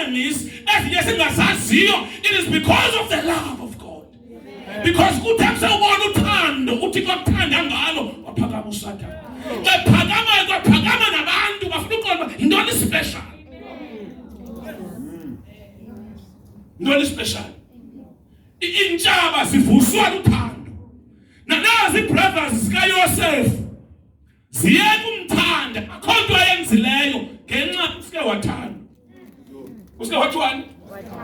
enemies, it is because of the love of God. Because special. Not special. Intshaba sivuswa luthando. Nazi brothers sika Joseph. Ziyeka umthanda akho nto ayenzileyo ngenxa usike wathanda. Usike wathwani?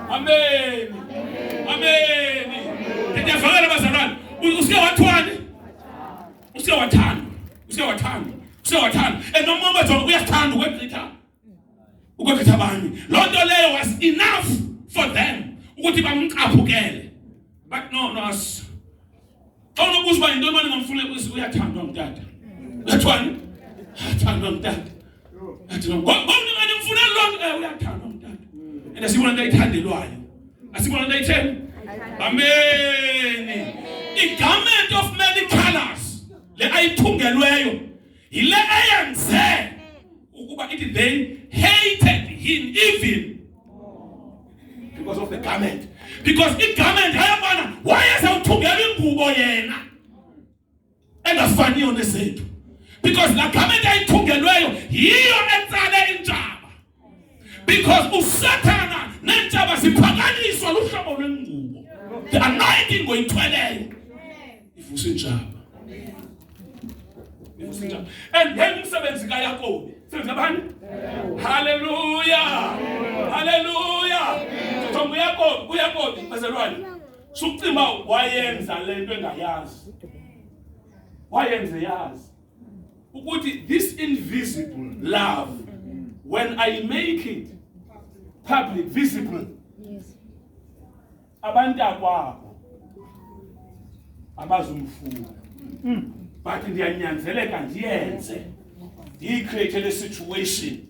Amen. Amen. Ndiyavakala bazalwane. Usike wathwani? Usike wathanda. Usike wathanda. Usike wathanda. Enomama jonga uyathanda ukwegqitha. Ukwegqitha abanye. Lo nto leyo was enough for them. Ukuthi bamqaphukele. But no us. Awuna kuzwa into manje ngamfune uyathandwa umntata. Uyathwani? Uyathandwa umntata. Uyathandwa. Ngomni manje mfuna lo uyathandwa umntata. And asibona into ayithandelwayo. Asibona into ayitheni? Amen. The garment of many colors le ayithungelweyo ile eyenze ukuba ithi they hated him even because of the garment. Because the garment hayabana wayezawuthungela ingubo yena engafaniyo nezethu. Because la garment ayithungelweyo yiyo etsale intshaba. Because uSathana nentshaba siphakanyiswa luhlobo lwengubo. The anointing ngoyithweleyo ivusa intshaba. Ivusa intshaba. And then umsebenzi kaYakobi sengabani? Hallelujah. Hallelujah. Thombo uYakobi bazalwane. Sukucima wayenza lento engayazi. Wayenze yazi. Ukuthi this invisible love, when I make it public, visible, abantu akwabo abazumfuna. But ndiyanyanzeleka ndiyenze. He created a situation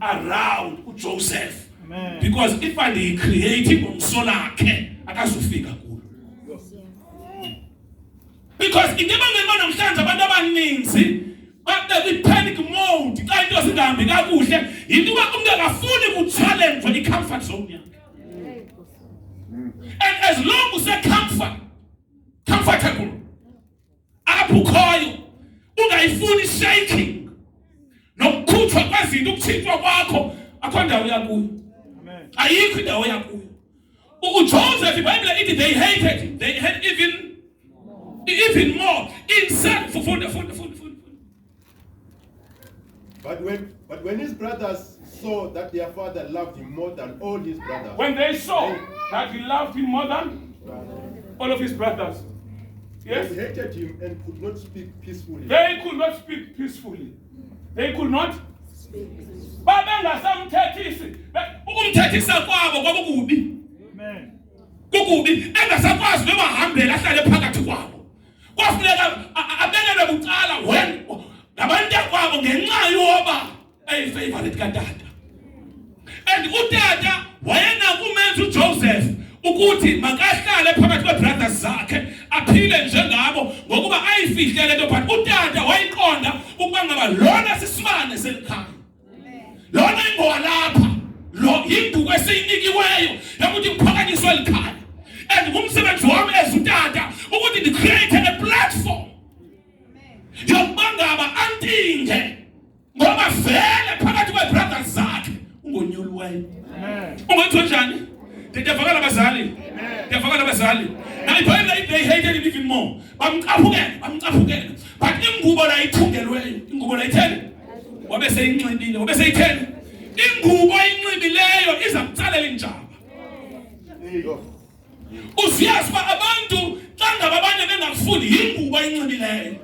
around Joseph. Amen. Because if I create umsolakhe akazufika kulo. Because ingebangema namhlanje abantu abaninzi babe panic mode xa into zingahambi kakuhle into umuntu akafuni ku challenge i-comfort zone yakhe. And as long as you comfortable apukhoyo ungayifuni shaking nokukhutshwa kwazinto ukuthintwa kwakho akho ndawo yakuyo. Amen. Ayikho indawo yakuyo. uJoseph iBhayibheli ithi they hated him. They had even more inside for. But when his brothers saw that their father loved him more than all his brothers, when they saw that he loved him more than all of his brothers, yes, they hated him and could not speak peacefully. They could not speak peacefully. They could not speak peacefully. Babengasamthethisi. Ukumthethisa kwabo kwakukubi. Amen. Kukubi engasakwazi noma hambela ahlale phakathi kwabo. Kwafuneka abelele bucala when nabantu kwabo ngenxa yoba favorite kaTata. And uTata wayena kumenza uJoseph ukuthi makahlale phakathi kwebrothers zakhe aphile njengabo ngokuba ayifihle lento but uTata wayiqonda ukuba ngaba lona sisibane selikhaya. Lona ingowalapha lo yinduku esiyinikiweyo yokuthi kuphakanyiswe likhaya. And umsebenzi wami ezutata ukuthi create a platform yokubangaba antinge ngoba vele phakathi kwebrothers zakhe ungonyulweyo. Ungathi njani? Ndiyavakala abazali. Ndiyavakala abazali. Na iBhayibheli they hated him even more. Bamcaphukela. But ingubo la ithungelweyo, ingubo la itheni? Wabe seyinxibile, wabe seyitheni? Ingubo inxibileyo iza kucalela injaba. Usiyazi ba abantu xa ngaba abanye bengafuni ingubo inxibileyo.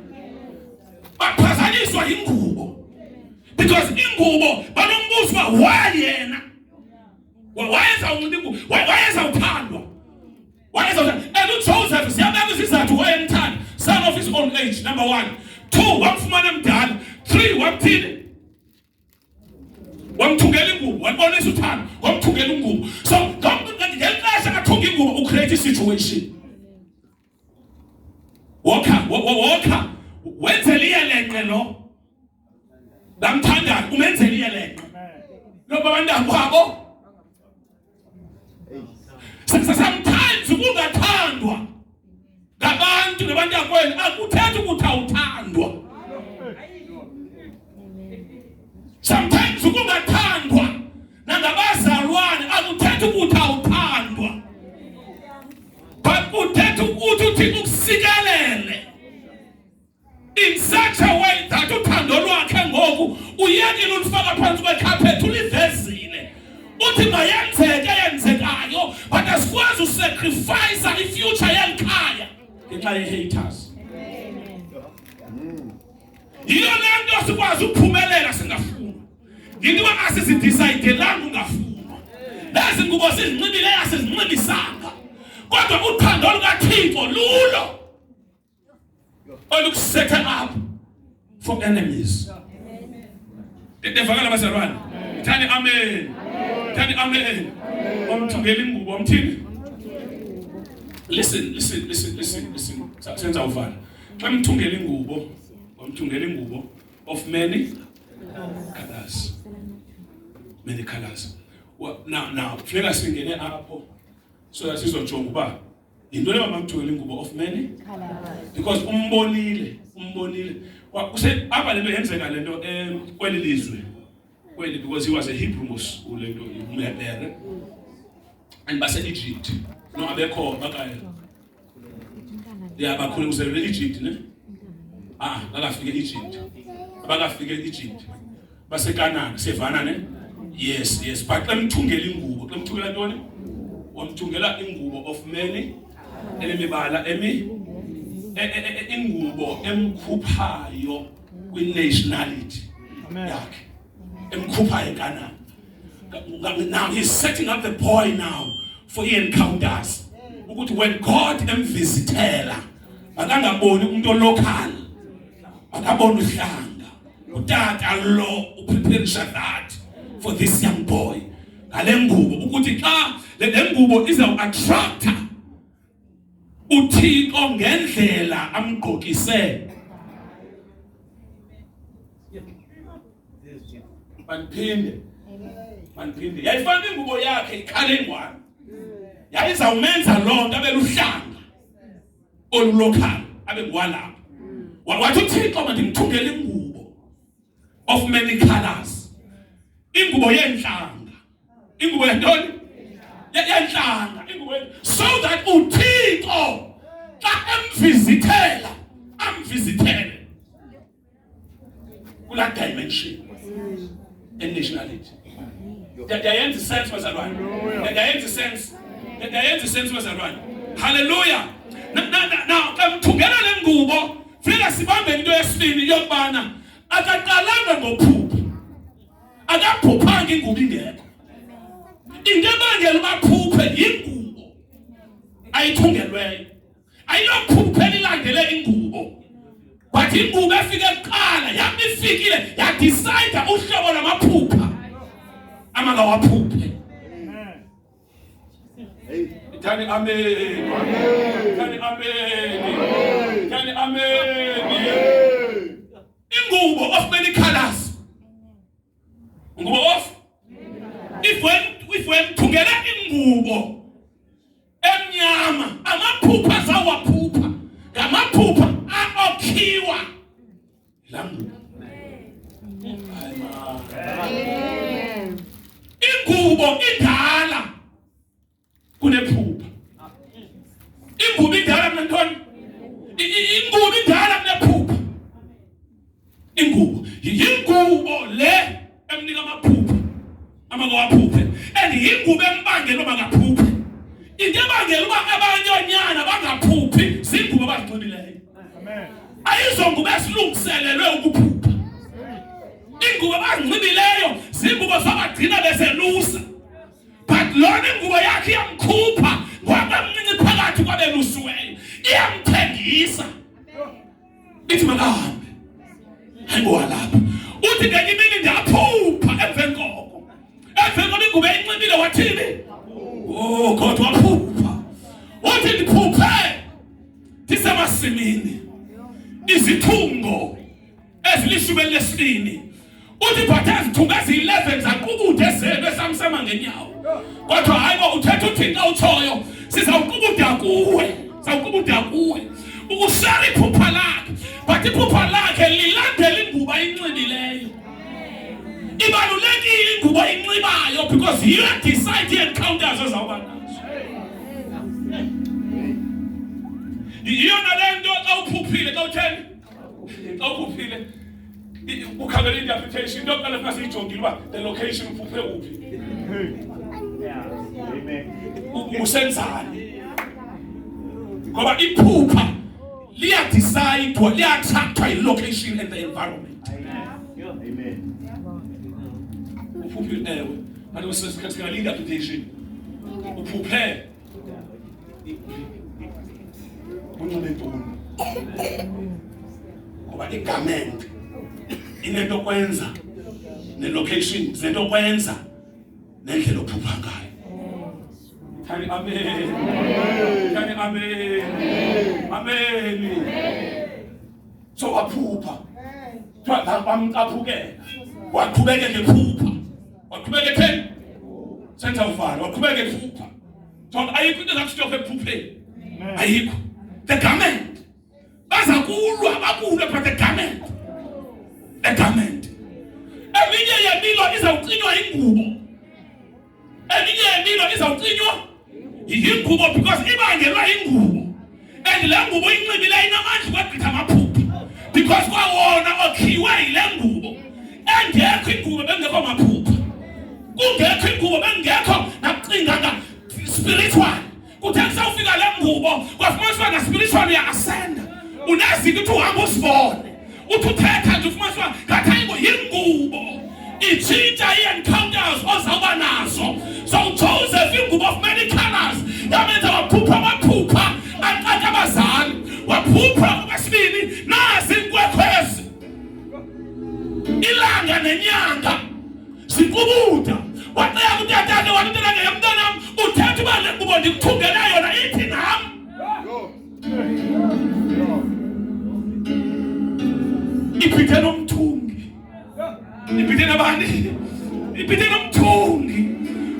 Baphazanyiswa ingubo. Because ingubo banombuzo wayena. Wayeza unxiba, wayeza uthandwa. Wayeza uthandwa. And uJoseph siyabeka isizathu wayemthanda. Son of his own age, number 1. 2, wamfumana mdala. 3, wamthini? Wamthungela ingubo, wabonisa uthando, wamthungela ingubo. So, ngelixesha kathunga ingubo ucreate situation. Walker. Wenzele iyelenqe lo. Lamthanda umenzele iyelenqe. Lo babanda kwabo abantakwenu akuthethi ukuthi awuthandwa. Sometimes ukungathandwa nangabazalwane akuthethi ukuthi awuthandwa. But kuthethi ukuthi uThixo ukusikelele in such a way that uthando lwakhe ngoku uyekile ulifaka phansi kwekhaphethi ulivezile. Uthi mayenzeke yenzekayo, but asikwazi usacrifice ifuture yenkhaya ngenxa ye-haters. Yiyo le nto sikwazi ukuphumelela singafuna. Yinto asizidecidelanga ungafuna. Lezi ngubo sizinxibile asizinxibisanga. Kodwa uthando lukaThixo lulo olukusethe up for enemies. Devakala bazalwane. Thani amen. Thani amen. Omthungela ingubo omthini. Listen. Senza uvala. Xa mthungela ingubo, omthungela ingubo of many colors. Many colors. Well, now, funeka singene apho so that sizojonga uba into leyo mamthungela ingubo of many colors. Because umbonile. Use apha lento yenzeka lento kweli lizwe. Because he was a Hebrew Muslim, and base Egypt. No, abekho bakaya. Yeah, bakhona uzalwe Egypt, ne? Bakafika Egypt. Abakafika Egypt. Base Canaan, sevana ne? Yes. But emthungela ingubo, emthungela ntoni? Wamthungela ingubo of many elemibala ingubo emkhuphayo kwi-nationality yakhe. Now he's setting up the boy now for encounters. When God emvisitela, akangaboni umuntu local, akaboni uhlanga. Utata lo upreparisha that for this young boy. Ngale ngubo ukuthi xa le ngubo iza attract uThixo ngendlela amgqokise. Manphinde yayifana ingubo yakhe ikhalengwane yayizawumenza lonto abe luhlanga olulocal abe ngwalapha. Wathi uThixo mandimthungele ingubo of many colors, ingubo yenhlanga, ingubo yantoni yenhlanga, ingubo so that uThixo xa amvisitele kula dimension and nationality. That there ain't sense was around. That there ain't sense was around. Hallelujah. Now come together le ngubo. Fika sibambe into yesibini yokubana akaqalanga ngophupha. Akaphuphanga ingubo ingekho. Into ebangela ubaphuphe yingubo ayithungelweyo. Ayilophupha elilandele ingubo. But ingubo efike eqala yabifikile yadecide uhlobo lamaphupha amakawaphuphe. Thani amen. Thani amen. Thani amen. Ingubo of many colors. Ingubo of if when together ingubo emnyama amaphupha zawaphupha ngamaphupha aokhiwa lambu. Ingubo idala kunephupha. Ingubo idala kunephupha. Ingubo idala kunephupha. Ingubo le emnika amaphupha amakawaphuphe, and ingubo embangela makaphuphe. Into ebangela uba abanyonyana bangaphuphi zingubo abaziqinileyo. Ayizongubo esilungiselelwe ukuphupha. Ingubo abazinxibileyo zingubo zabagcina beselusa. But lona ingubo yakhe iyamkhupha ngoba mncinci phakathi kwabelusiweyo. Iyamthengisa. Ithi makahambe. Hayingowalapha. Uthi ngenye imini ndiyaphupha emveni koko. Emveni koko ingubo eyinxibile wathini? Oh God, waphupha. Uthi ndiphuphe ndisemasimini. Izithungo ezilishumi lesibini. Uthi phatha izithungo ezi-11 zaqubude ezelwe esamsema ngenyawo. Kodwa hayi bo uthetha uThixo utshoyo sizawuqubuda kuwe. Zawuqubuda kuwe. Ushare iphupha lakhe, but iphupha lakhe lilandela ingubo ayinxibileyo. Ibalulekile ingubo ayinxibayo because you decide i-encounters ozawuba nazo. Iyona lento xa uphuphile xa utheni? Xa uphuphile ukhangela interpretation into yokuqala funeka siyijongile uba the location uphuphe uphi. Usenzani? Ngoba iphupha liyadecide, liyathathwa yi-location and the environment. Amen. Uphuphe ewe, kanti singalinda interpretation. Uphuphe unxibe ntoni? Ngoba igament inento kwenza ne-location zinto kwenza nendlela ophupha ngayo. Thani amen. Thani amen. Amen. So waphupha. Aphuke. Waqhubeka ngephupha. Waqhubeka theni? Senza uvalo. Waqhubeka ngephupha. Jonga ayikho into zakustopha ephupheni. Ayikho. The garment. Bazakulwa bakulwe but the garment. The garment. Eminye yemilo izawucinywa ingubo. Eminye yemilo izawucinywa yingubo because ibangelwa ingubo. And le ngubo inxibile inamandla kwagqitha amaphupha. Because kwawona okhiwe yile ngubo. Engekho ingubo bengekho amaphupha. Kungekho ingubo bengekho nakucinganga spiritual. Kuthe kusawufika le ngubo kwafumaniswa na spiritual uya-ascenda. Unazi ukuthi uhamba usibone. Uthi uthetha nje ufumaniswa ngathi yingubo. Itshintsha i-encounters ozawuba nazo. So Joseph ingubo of many colors. Yamenza waphupha amaphupha aqatha abazali. Waphupha okwesibili nazi inkwekhwezi. Ilanga nenyanga siqubuda. Wacela ukuthi atate wanitela ngeyamntanami uthetha uba le ngubo ndikuthungela yona ithi nami. Iphethe nomthungi. Iphethe nabani? Iphethe nomthungi.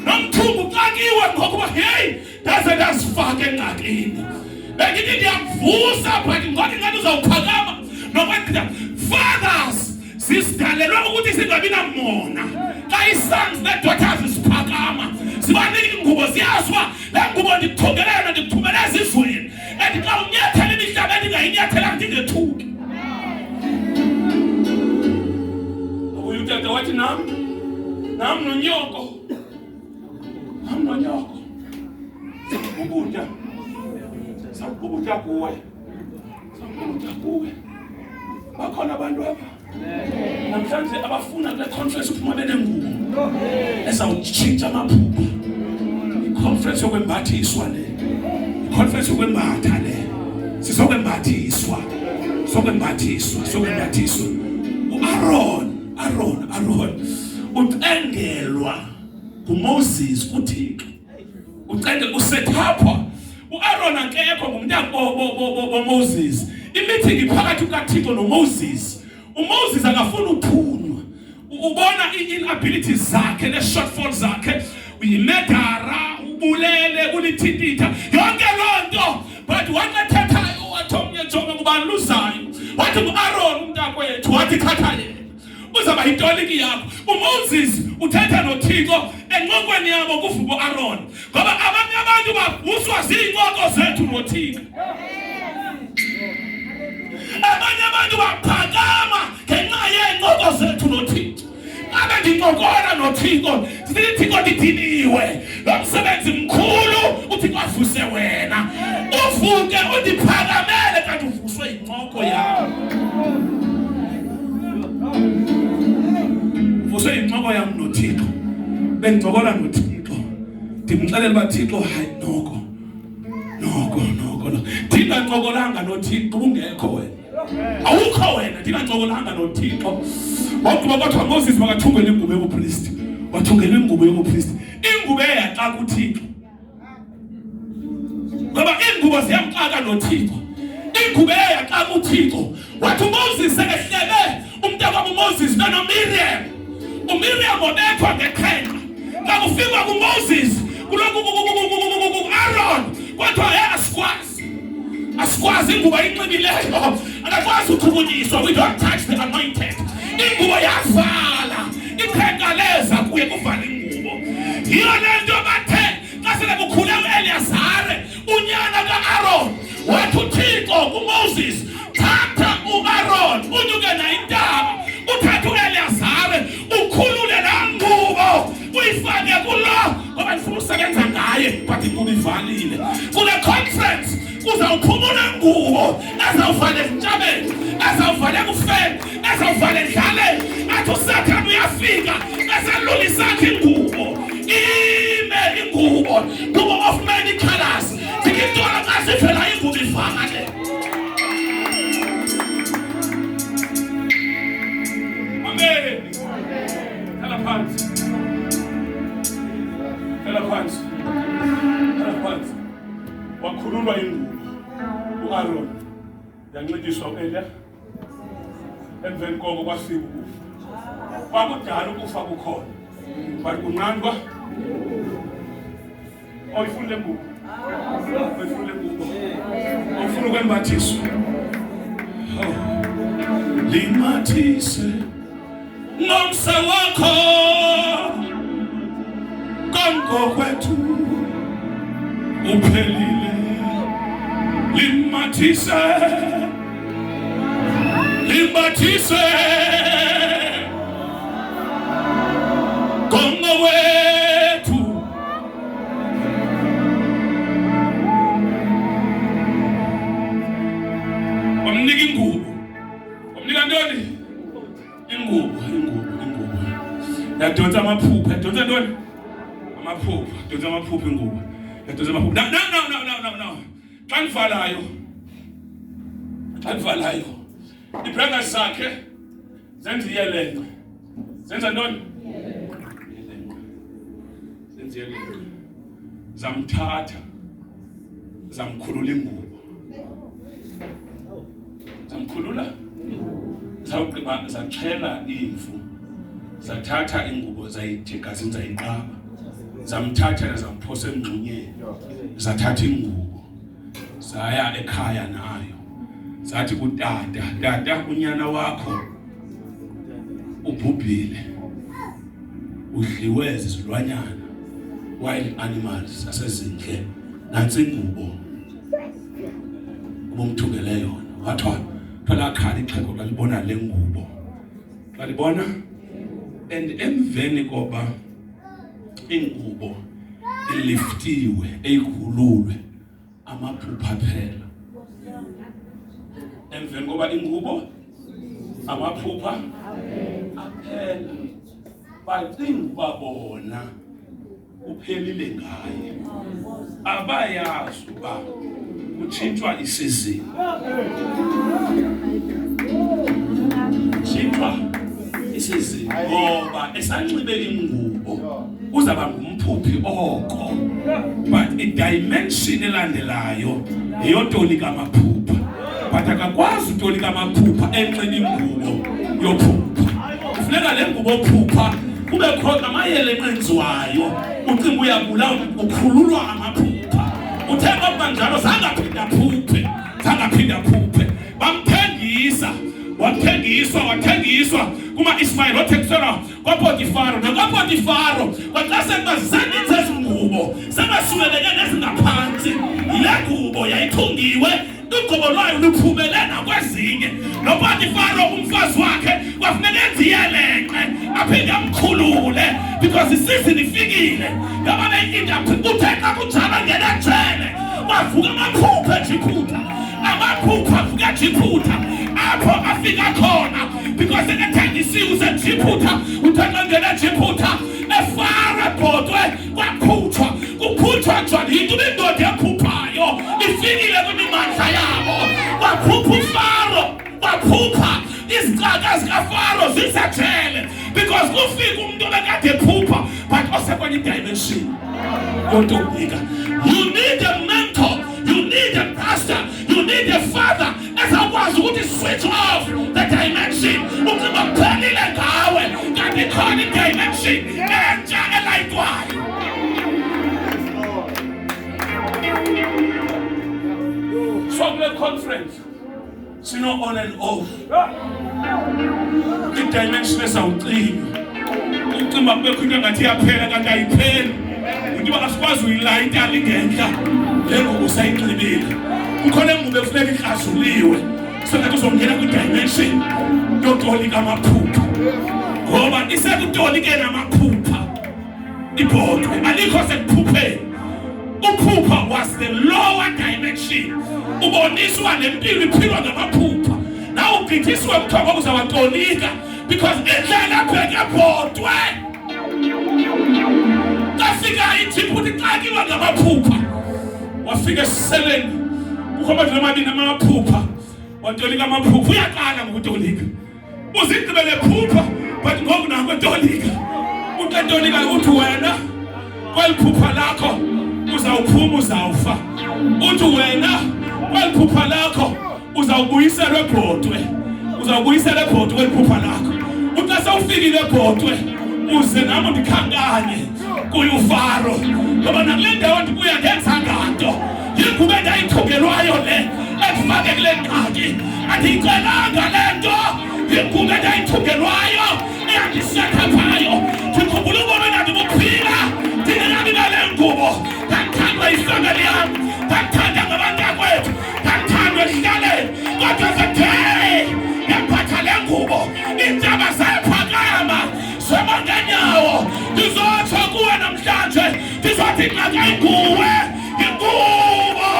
Nomthungi ucakiwe ngokuba hey ndaze ndasifaka engxakini. Bengithi ndiyamvusa but ngoba ingane uzawuphakama nokwenza fathers sisidalelwe ukuthi singabi namona. Xa i-sons ne-daughters siphakama sibanika ingubo ziyazwa le ngubo ndikuthungela yona ndikuthumela ezizweni. And xa unyathela imihlaba endingayinyathela ndingethuki. Utata wathi nam nonyoko. Nam nonyoko. Sakubutya kuwe. Bakhona abantu apha. Namhlanje abafuna kule conference uphuma benengubo. Ezawutshintsha amaphupha. I-conference yokwembathiswa le. I-conference yokwembatha le. Sizokwembathiswa. Sokwembathiswa. Aaron ucengelwa kuMoses kuThixo. Ucengelwa usethapha. uAaron akekho ngumntana Moses. Imeeting iphakathi kukaThixo noMoses. uMoses akafuna uphunywa. Ubona inabilities zakhe ne-shortfalls zakhe. Uyimedara, ubulele, ulithintitha. Yonke loo nto. But wanethethayo wathi omnye jonga ngubani luzayo. Wathi uAaron umntakwethu wathi khatha yena. Uzaba yintoliki yakho. uMoses uthetha noThixo enqokweni yabo kuvuka uAaron. Ngoba abanye abantu babuswa ziincoko zethu noThixo. Abanye abantu baphakama ngenxa yeencoko zethu noThixo. Abe ndincokola noThixo. Thixo ndidiniwe. Lo msebenzi mkhulu uThixo avuse wena. Uvuke undiphakamele kanti uvuswe yincoko yakho. Uvuswe yincoko yam noThixo. Bengicokola noThixo. Ndimxelela uba Thixo hayi noko. Ndingancokolanga noThixo ungekho wena. Awukho wena ndingancokolanga noThixo. Wakuba kwathiwa Moses makathungele ingubo yobupristi. Wathungela ingubo yobupristi. Ingubo eyaxa kuThixo. Ngoba ingubo ziyamxaka noThixo. Ingubo eyaxa kuThixo. Wathi uMoses sekehlebe umntakwabo uMoses noMiriam. uMiriam obethwa ngeqhenqa. Xa kufika kuMoses kuloko uAaron kwathiwa asikwazi asikwazi ingubo ayinxibileyo akakwazi ukhubunyiswa. We don't touch the anointed. Ingubo yavala ikhengaleza kuye kuvala ingubo. Yiyo lento bathe xa sele kukhule uEliazare unyana kaAaron wathi uThixo kuMoses, thatha uAaron unyuke naye intaba, uthathe uEliazare ukhulule laa ngubo uyifake kulo ngoba ndifuna usebenza ngaye, but ingubo ivalile. Kule conference uzawuphumula ngubo ezawuvala ezintshabeni, ezawuvala ekufeni, ezawuvala endlaleni. Athi uSathane uyafika eselula isakhe ingubo, ime ingubo, ngubo of many colors. Zikintwana xa zivela ingubo ivale. Amen. Khala phansi. Khala phansi. Khala phansi. Wakhululwa ingubo uAaron, yanxityiswa uElia. Emveni koko kwafika ukufa. Kwakudala ukufa kukhona, but kunqandwa. Oyifuna le ngubo, oyifuna le ngubo, oyifuna ukwembathiswa. Limathise nomsa wakho konke kwethu uphelile. Limathise, limathise konke kwethu. Wamnika ingubo. Wamnika ntoni? Ingubo. Yadonsa amaphupho. Yadonsa ntoni? Amaphupho. Yadonsa amaphupho ingubo. Yadonsa amaphupho. No. Xa nivalayo. Ibhanga zakhe zenza iyelenqe. Zenza ntoni? Zenza iyelenqe. Zamthatha. Zamkhulula ingubo. Zamkhulula. Zawugqiba zaxhela imvu. Zathatha ingubo zayijika zenza inqaba. Zamthatha zamphosa emngxunyeni. Zathatha ingubo. Zaya ekhaya nayo. Zathi tata unyana wakho ubhubhile. Udliwe zizilwanyana. Wild animals asezindle. Nansi ingubo. Ubumthungele yona. Wathwa phela khali ixhego lalibona le ngubo. Lalibona and emveni koba ingubo iliftiwe eyikhululwe amaphupha phela. Emveni koba ingubo amaphupha aphela. Bacinga babona uphelile ngaye. Abayazi uba utshintshwa isizini. Utshintshwa isizini ngoba esanxibe ingubo uzaba ngumphuphi oko. But i-dimension elandelayo eyotolika amaphupha. But akakwazi utolika amaphupha enxibe ingubo yophupha. Kufuneka le ngubo yophupha kube khona amayele enziwayo. Ucinga uyabulawa ukhululwa amaphupha. Uthenga kanjalo zangaphinda phuphe. Wathengiswa kuma Ismail wathengiswa kwaPotifaro. NakwaPotifaro kwaxa sebazaninzi ezingubo sebasukeleke nezingaphansi. Ile ngubo yayithungiwe, uqobo lwayo luphumelena kwezinye. NoPotifaro umfazi wakhe kwafuneka enze iyelenqe aphinde amkhulule because isizini ifikile. Yabona indaba uThixo kunjalo ngena ejele. Wavuka amaphupha eJiphuta. Amaphupha avuka eJiphuta. Apho afika khona because ethengisiwe useJiphuta. Uthanda ngena eJiphuta efara bodwe kukhutshwa njani into indoda yaphuphayo ifikile kwimimandla yabo. Waphupha uFaro, waphupha izicaka zikaFaro zisejele because kufika umuntu obekade ephupha but osekwenye dimension. Yontonika, you need a mentor, you need a pastor, you need a father ezakwazi ukuthi switch off the dimension. Ukuba phelile ngawe kanti khona i-dimension entsha elayitwayo. So conference sino on and off i-dimension esawucima ucima kubekho into engathi iyaphela kanti ayipheli into asikwazi uyilayita lingentla lengubo sayinxibile kukhona ingubo efuneka ikrazuliwe sengathi uzongena kwi-dimension yotolika amaphupha ngoba isekutolike namaphupha ibhodwe alikho sekuphupheni. Uphupha was the lower dimension. Uboniswa lempilo iphilwa ngamaphupha. Na ubhikiswa mthoko uzawatolika because indlela pheke ebhodwe. Kafika ithi xakiwa ngamaphupha. Wafika eseleni. Ukhoma nje amabini amaphupha. Watolika amaphupha uyaqala ngokutolika. Uzigqibele phupha but ngoku nango tolika. Utolika uthi wena kweliphupha lakho uzawuphuma uzawufa. Uthi wena kweliphupha lakho uzawubuyiselwa ebhodwe. Uzawubuyiselwa ebhodwe kweliphupha lakho. Uthi sawufikile ebhodwe uze nami ndikhankanye kuye uFaro. Ngoba nakule ndawo ndikuya ngenza nganto. Yingubo endayithukelwayo le ekufake kule ngxaki. Andiyicelanga le nto. Yingubo endayithukelwayo eyandisiyatha phayo. Ndikhumbula ubomi endandibuphila ndingenani nale ngubo. Ndathandwa yifamily yami. Ndathanda ngabantakwethu. Ndathandwa esihlaleni. Kodwa sethe yaphatha le ngubo. Iintaba zayiphakama. Sema ngenyawo. Ndizotsho kuwe namhlanje. Ndizothi ingxaki ayinguwe. Ingubo.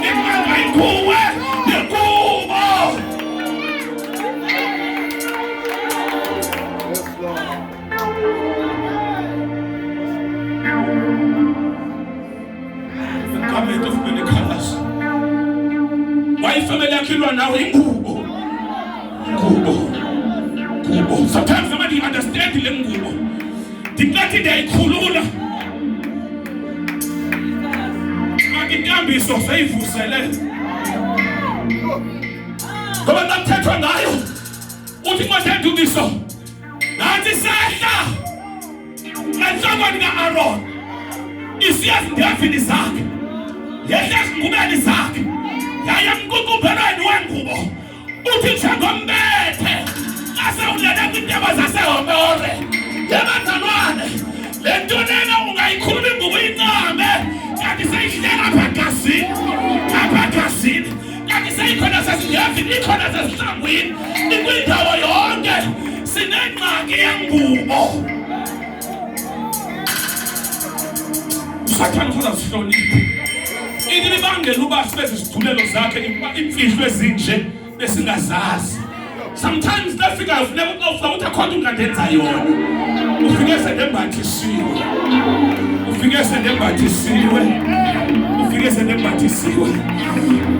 Ingxaki ayinguwe. Ingubo. Comment of many colors. Why family akilwa nawe ingubo. Ngubo. Sometimes somebody understand le ngubo. Dikathi ndiyayikhulula. Inkambiso sayivusele. Ngoba nakuthethwa ngayo. Uthi ngosendumiso. Nathi sehla. Kanhlokweni ka-Aaron. Isiyazi ndiyafini zakhe. Yehla ezingubeni zakhe. Yaya mkukumbelweni wengubo. Uthi njengombethe. Asewulele kwintaba zasehomore. Yebazalwane. Le nto lena ungayikhuluma ingubo incame. Kanti seyihlela apha egazini. Kanti seyikhona sesindiyafini. Ikhona sesihlangwini. Ikwindawo yonke. Sinengxaki yengubo. Usathana ufuna sihloniphe. Ilibangela uba sibeze isithulelo zakhe imfihlo ezinje besingazazi. Sometimes nafika ufuneka uqofa ukuthi akhona ungandenza yona. Ufike sendembathisiwe.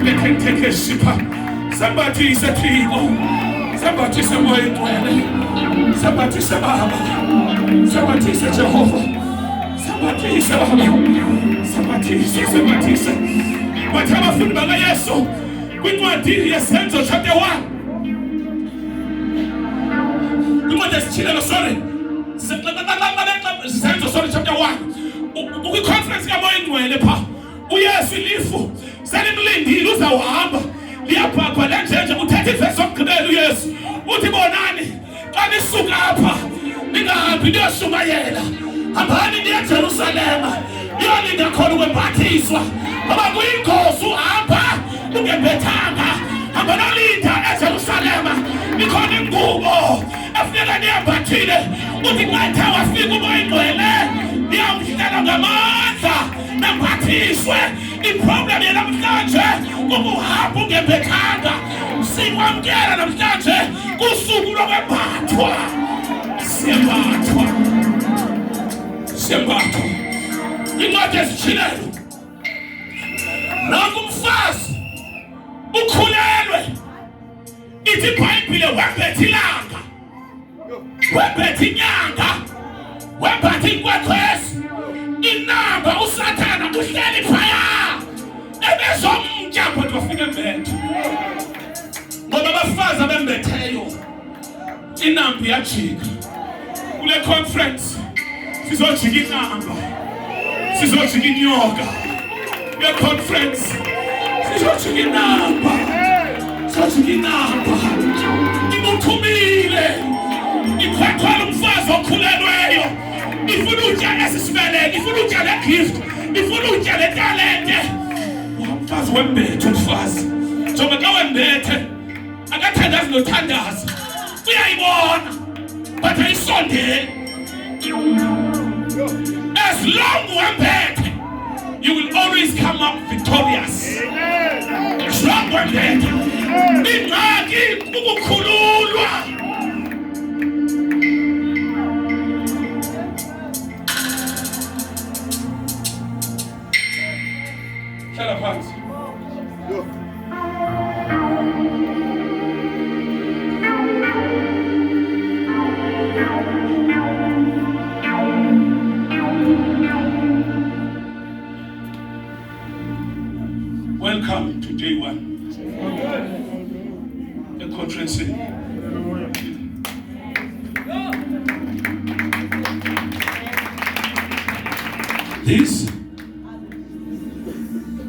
Lekhe shipha. Sambathise Thixo. Sambathise Moya Ngcwele. Sambathise Baba. Sambathise Jehova. Sambathise Baba. Sambathise. Bathi abafundi bakaYesu kwincwadi yeSenzo chapter 1. Incwadi yesitshilelo Senzo chapter 1. Ukwi-conference kaMoya Ngcwele pha. uYesu ilifu selimlindile uzawuhamba. Liyabhabha lenjenje uthetha ivesi yokugqibela uYesu. Uthi bonani xa nisuka apha ningahambi niyoshumayela. Hambani niye eJerusalema. Niyolinda khona ukwembathiswa. Ngoba kuyingozi uhamba ungembethanga. Hamba nolinda eJerusalema. Nikhona ingubo efuneka niyembathile. Uthi xa wafika uMoya Ngcwele niyawuhlala ngamandla nembathiswe. Iproblem yanamhlanje ukuhamba ungembethanga. Sikwamkela namhlanje kusuku lokwembathwa. Siyembathwa. Incwadi yesitshilelo. Nanku umfazi ukhulelwe. Ithi iBhayibhile wembethe ilanga. Wembethe inyanga. Wembethe inkwekhwezi. Inamba uSathana uhleli phaya. Ebezomtya kodwa wafika embethe. Ngoba abafazi abembetheyo inamba iyajika. Kule conference sizojika inamba. Sizojika inyoka. Kule conference sizojika inamba. sathi nginapha ngimuthumile ikhwathwala umfazi okhulelweyo ifuna utya esisibeleni ifuna utya le gift ifuna utya le talente umfazi wembethe umfazi njengoba xa wembethe akathandazi nothandaza uyayibona but ayisondeli as long wembethe you will always come up victorious. Strong wembethe ingxaki ukukhululwa. Hlala phansi. Welcome to day one. The conference. This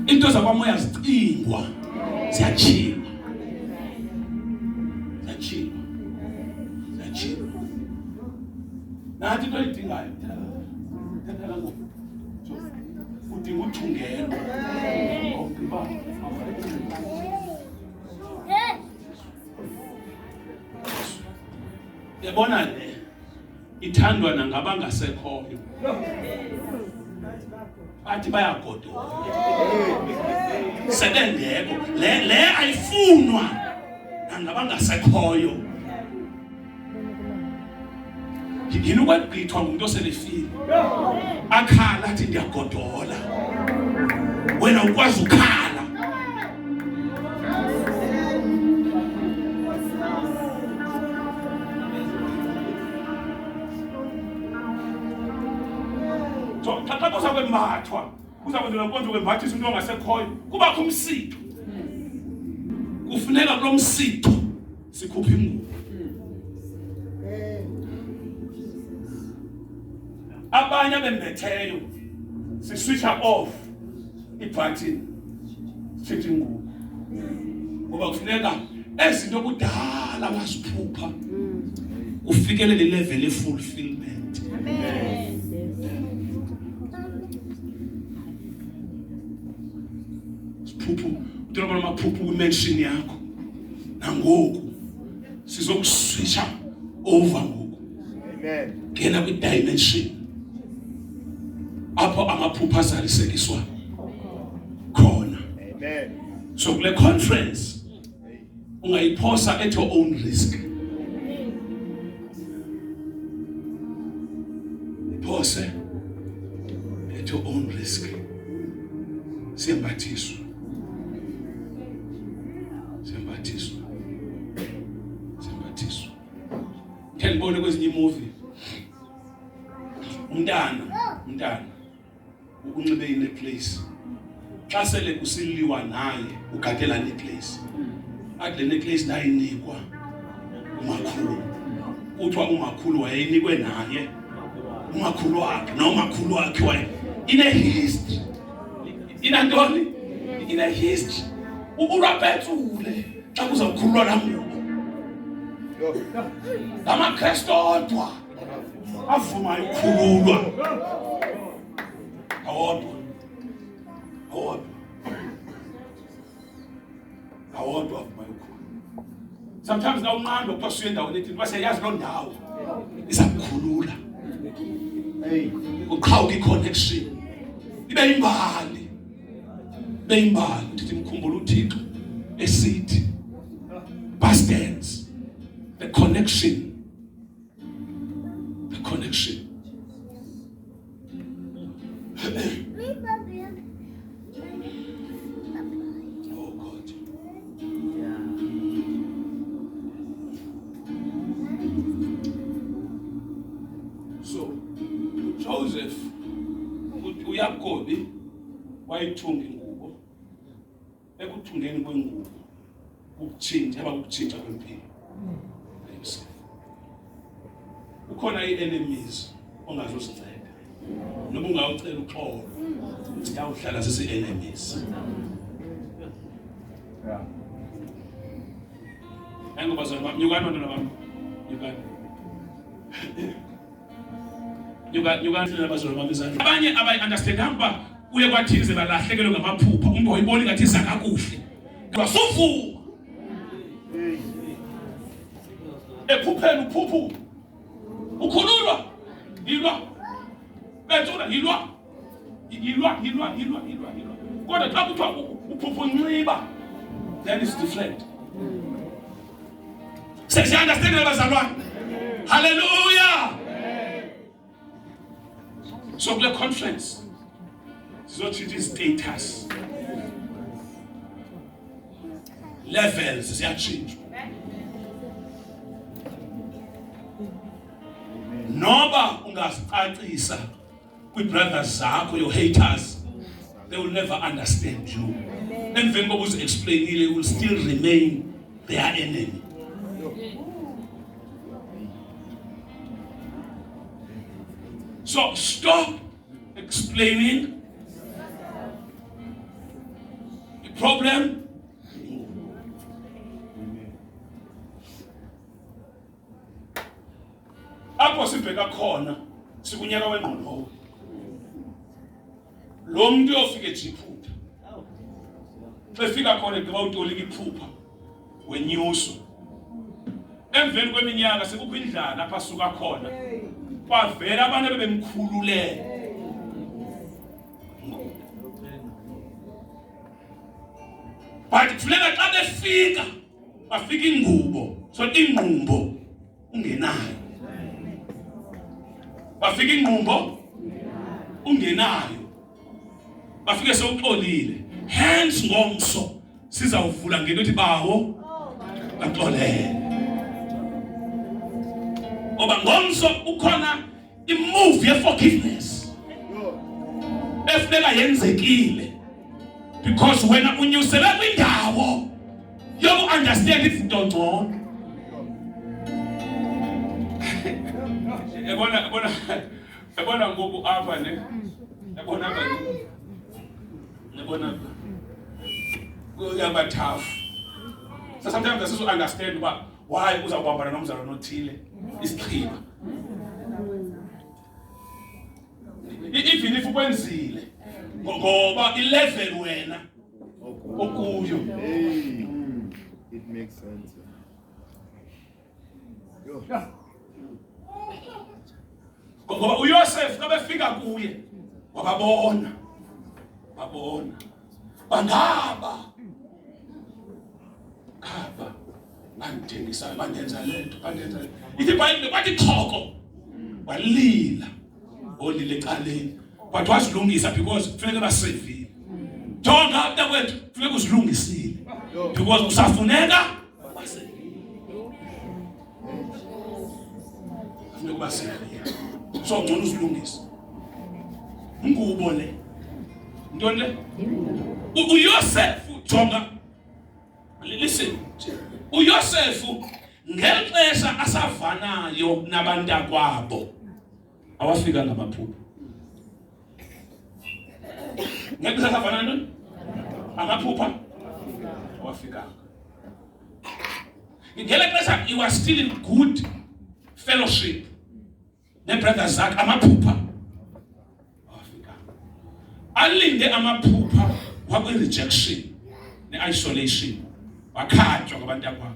into zabamoya zicingwa ziyachima nathi into ayidingayo thetha ngoku udinga uthungelo yabona le ithandwa nangabangasekhoyo bathi bayagodola sebengeko le ayifunwa nangabangasekhoyo yini kwagqithwa ngumuntu oselefile akhala athi ndiyagodola wena ukwazi ukhala so xa kuzakwembathwa kuzakwenzelwa konke kwembathisa umuntu ongasekhoyo kubakho umsitho kufuneka kulo msitho sikhuphe ingubo abanye abembetheyo siswitcha off ibutton sithi ingubo ngoba kufuneka ezinto kudala wasiphupha ufikelele level fulfillment. Amen. Siphuphu uthola amaphuphu kumention yakho nangoku sizokuswitcha over ngoku. Amen. Ngena kwi dimension apho amaphupha azalisekiswa khona. Amen. So kule conference ungayiphosa at your own risk. Pause at your own risk. Siyambathiswa. Ngiyabona kwezinye movie umntana ukunxibe necklace xa sele kusiliwa naye ugadela necklace athi le necklace nayinikwa umakhulu kuthiwa umakhulu wayenikwe naye umakhulu wakhe nomakhulu wakhe waye ine history inantoni ine history urapetsule xa kuzakhululwa namuko amaKristu odwa avuma ukukhululwa awodwa avuma ukukhululwa. Sometimes na unqando kuphasuye endaweni ethi baseyazi lo ndawo izakukhulula uqhawuka iconnection ibe imbali uthi mkhumbula uThixo esithi past tense the connection. Oh God. So Joseph uYakobi wayithunga ingubo ekuthungeni kwengubo ukutshintsha kwempilo. Ukhona i-enemies ongazosinceda noma ungawucela uxolo siyawuhlala sisi enemies. Engobazalwane bami, nyukani bantwana bami. Nyukani abazalwane bami izandla. Abanye abayi-understandanga uba kuye kwathize balahlekelwe ngamaphupha. Umuntu oyibona ngathi zakakuhle. Wasuvuka. Ephupheni uphuphu. Ukhululwa. Yilwa. Bethuna yilwa. Kodwa xa kuthiwa uphuphu unxiba, then it's different. Siya-understand abazalwane. Hallelujah. So kule conference sizotshintsha i-status. Levels ziyachinjwa. Noba ungazicacisa kwi-brothers zakho, your haters, they will never understand you. Emveni kokuba uzi-explainile, you will still remain their enemy. So stop explaining the problem. Apho sibheka khona sikunyaka wengqondo. Lo muntu uyofika ejiphupha. Befika khona egqiba utolika iphupha wenyuso. Emveni kweminyaka sekukho indlala apha suka khona. Bavela abantu bebemkhululele. But kufuneka xa befika bafika ingubo, so ingqumbo ungenayo. Bafika ingqumbo ungenayo. Bafike sewuxolile. Hence ngomso sizawuvula ngento bawo baxolele. Oba ngomso ukhona imove ye-forgiveness efuneka yenzekile, because wena unyusele kwindawo yoku-understand izinto ngcono. Ebona ngoku apha ne. Ebona apha ne. Ebona kuyaba tough. So sometimes I also understand uba why uzawubambana nomzalwane othile isichiba. Even if ukwenzile ngoba i-level wena okuyo. It makes sense. Ngoba uYosef xa befika kuye wababona bangaba bandithengisa bandenza lento ithi bayile bathi choko walila olile ecaleni, but wasilungisa because kufanele basevile. Jonga mntakwethu, kufanele uzilungisile because usafuneka basevile. Kufanele basevile. So ngcono uzilungisa. Ngubo le. Ntoni le? uYosefu jonga. Listen. uYosefu ngelixesha asavanayo nabantakwabo awafika ngamaphupho. Ngexesha asavana ntoni? Amaphupha awafika. Ngelixesha he was still in good fellowship nebrothers zakhe, amaphupha awafika. Alinde amaphupha wakwi-rejection ne-isolation, wakhatywa ngabantakwabo.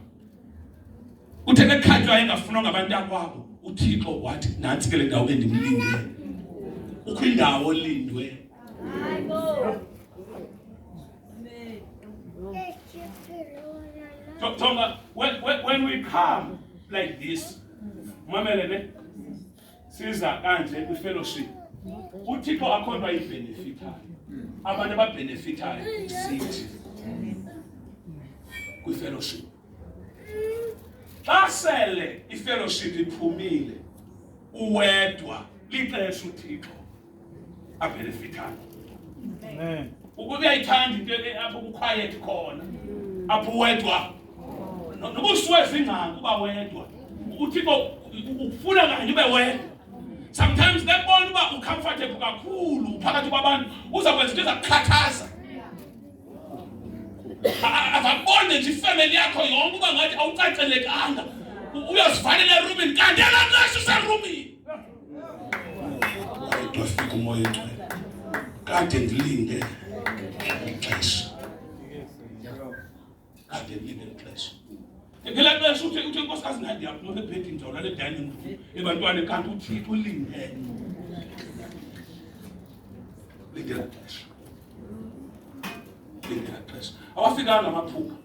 Uthe ekhatywa engafuna ngabantakwabo, uThixo wathi nansi ke le ndawo endimlindele. Ukho indawo olindwe. Tonga, when we come like this, mamelele siza kanje kwi-fellowship, uThixo akhona ayibenefitayo. Abantu ababenefitayo sithi kwi-fellowship. Xa sele i-fellowship iphumile, uwedwa lixesha uThixo abenefitayo. Amen. Ukuba uyayithanda into apho ku-quiet khona, apho uwedwa noba usiweza ingqanga uba wedwa, uThixo ufuna kanye ube wedwa. Sometimes nebona uba ucomfortable kakhulu phakathi kwabantu, uzakwenza into ezakukhathaza. Akabone nje ifamily yakho yonke uba ngathi awucacelekanga. Uyozivalela erumini kanti elaqasha userumini. Wafika umoya engcwele. Kade ngilinde ixesha. Kade ngilinde ixesha. Ngela xesha uthi inkosikazi Nadia yaphume ebhedini njalo le dining room. Ebantwana kanti uthi ulinde. Lindela ixesha. Lindela ixesha. Awafika ngamaphupha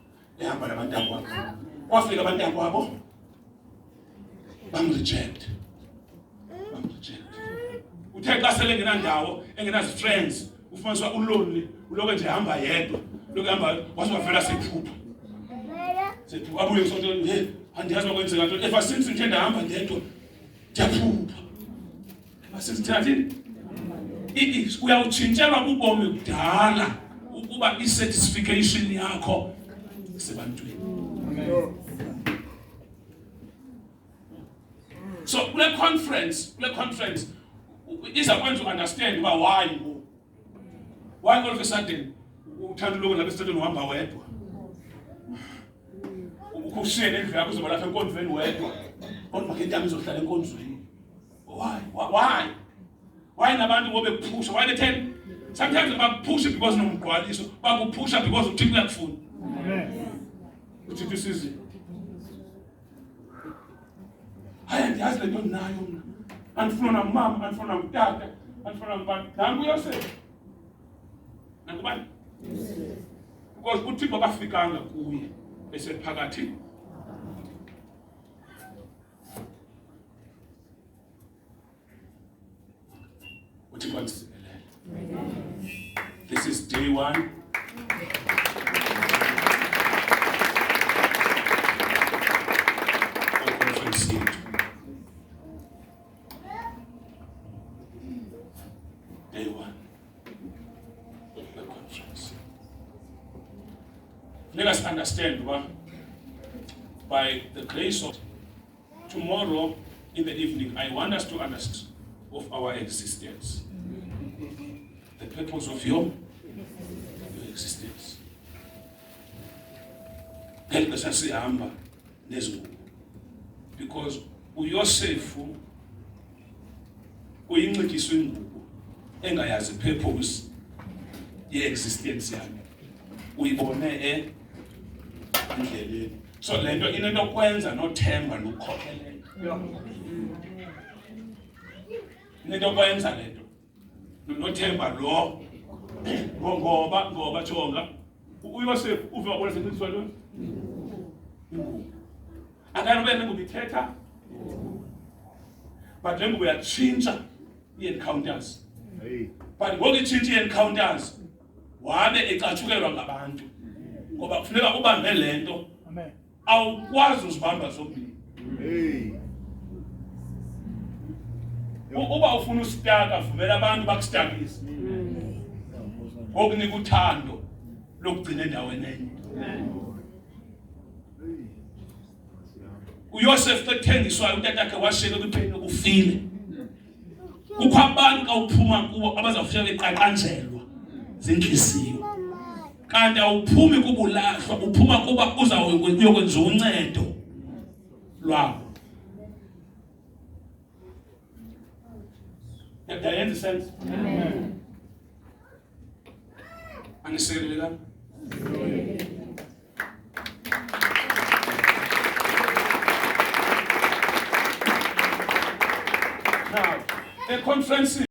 ehamba nabantwana babo. Wafika abantwana babo bamreject. Uthe xa sele ngenandawo engenazi friends ufumaniswa ulonely uloke nje hamba yedwa loke hamba wasivela sephupha sethu abuye sonto hey andiyazi nokwenzeka nto ever since nje ndahamba ndedwa ndiyaphupha ever since thathini uyawutshintshelwa ubomi kudala ukuba isatisfaction yakho sebantwini. So kule conference izakwenza understand uba why all of a sudden uthanda lokho lapha esithatweni uhamba wedwa ukushiye nendlu yakho uzoba lapha enkonzweni wedwa kodwa ke intamo izohlala enkonzweni. Why nabantu ngobe kuphusha why they sometimes bakuphusha because nomgqwaliso bakuphusha because uthi kuyakufuna. Uthi this is it. Hayi ndiyazi le nto nayo mna andifuna namama andifuna namtata andifuna ngubani nangu Yosefu nangubani because uThixo kafikanga kuye esephakathi uThixo andisibelela. This is day 1 Day 1 the conference. Let us understand by the grace of tomorrow in the evening, I want us to understand of our existence, the purpose of your existence. Because uYosefu uyincikiswe ingubo engayazi purpose ye-existence yakhe uyibone endleleni. So lento inento kwenza nothemba nokukhokelela. Inento kwenza lento nothemba lo ngoba jonga uYosefu uve wabona senziwa lo akani wena ngubithetha but le ngubo yatshintsha i-encounters. But ngoku itshintsha i-encounters wabe ecatshukelwa ngabantu ngoba kufuneka ubambe lento awukwazi uzibamba zombili. Uba ufuna usitaka vumela abantu bakustakise ngokunika uthando lokugcina endaweni enye. uYosefu ethengiswayo utatakhe washiyeka kuphela ukufile kukho abantu ka uphuma kubo abazafika beqaqanjelwa zinhliziyo kanti awuphumi kubulahlwa uphuma kuba uzawuyokwenza uncedo lwabo. Yayenza sense. Amen. Angisekelela. Now, the conference